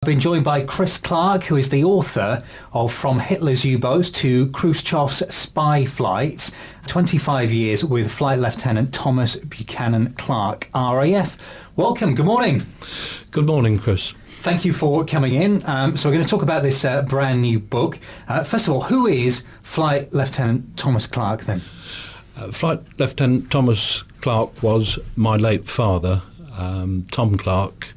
I've been joined by Chris Clark, who is the author of From Hitler's U-Boats to Khrushchev'S Spyflights, 25 years with Flight Lieutenant Thomas Buchanan Clark, RAF. Welcome, good morning. Good morning, Chris. Thank you for coming in. So we're going to talk about this brand new book. First of all, who is Flight Lieutenant Thomas Clark then? Flight Lieutenant Thomas Clark was my late father, Tom Clark,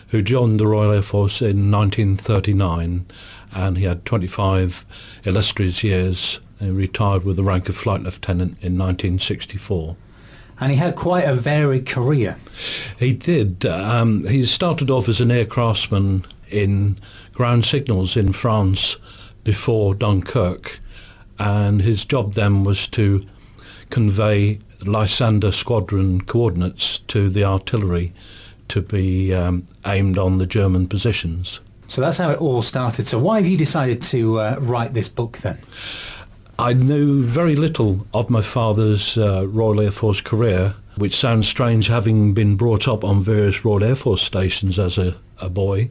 who joined the Royal Air Force in 1939, and he had 25 illustrious years. He retired with the rank of Flight Lieutenant in 1964. And he had quite a varied career. He did. He started off as an air craftsman in ground signals in France before Dunkirk, and his job then was to convey Lysander squadron coordinates to the artillery to be aimed on the German positions. So that's how it all started. So why have you decided to write this book then? I knew very little of my father's Royal Air Force career, which sounds strange having been brought up on various Royal Air Force stations as a boy,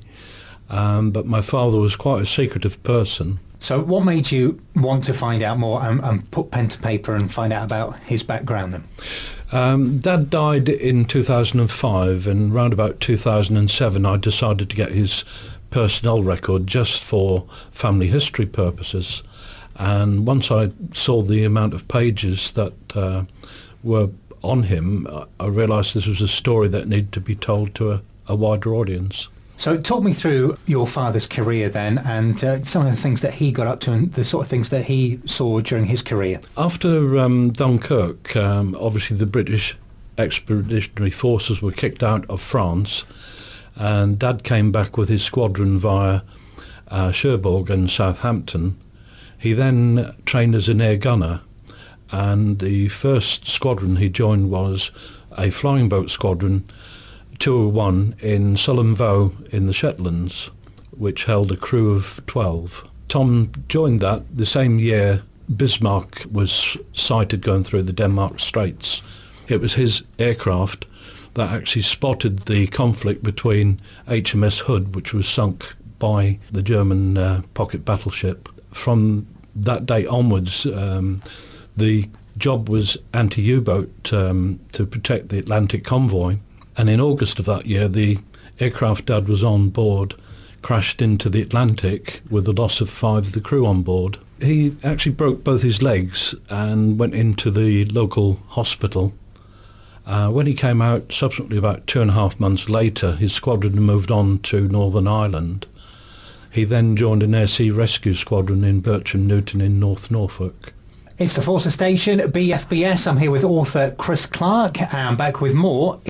but my father was quite a secretive person. So what made you want to find out more and put pen to paper and find out about his background then? Dad died in 2005, and round about 2007 I decided to get his personnel record just for family history purposes. And once I saw the amount of pages that were on him, I realised this was a story that needed to be told to a wider audience. So talk me through your father's career then, and some of the things that he got up to and the sort of things that he saw during his career. After Dunkirk, obviously the British expeditionary forces were kicked out of France, and Dad came back with his squadron via Cherbourg and Southampton. He then trained as an air gunner, and the first squadron he joined was a flying boat squadron, 201 in Sullom Voe in the Shetlands, which held a crew of 12. Tom joined that the same year Bismarck was sighted going through the Denmark Straits. It was his aircraft that actually spotted the conflict between HMS Hood, which was sunk by the German pocket battleship. From that day onwards, the job was anti-U-boat to protect the Atlantic convoy. And in August of that year, the aircraft Dad was on board crashed into the Atlantic with the loss of 5 of the crew on board. He actually broke both his legs and went into the local hospital. When he came out, subsequently about 2.5 months later, his squadron moved on to Northern Ireland. He then joined an air-sea rescue squadron in Bircham Newton in North Norfolk. It's the Forces Station, BFBS. I'm here with author Chris Clark, and back with more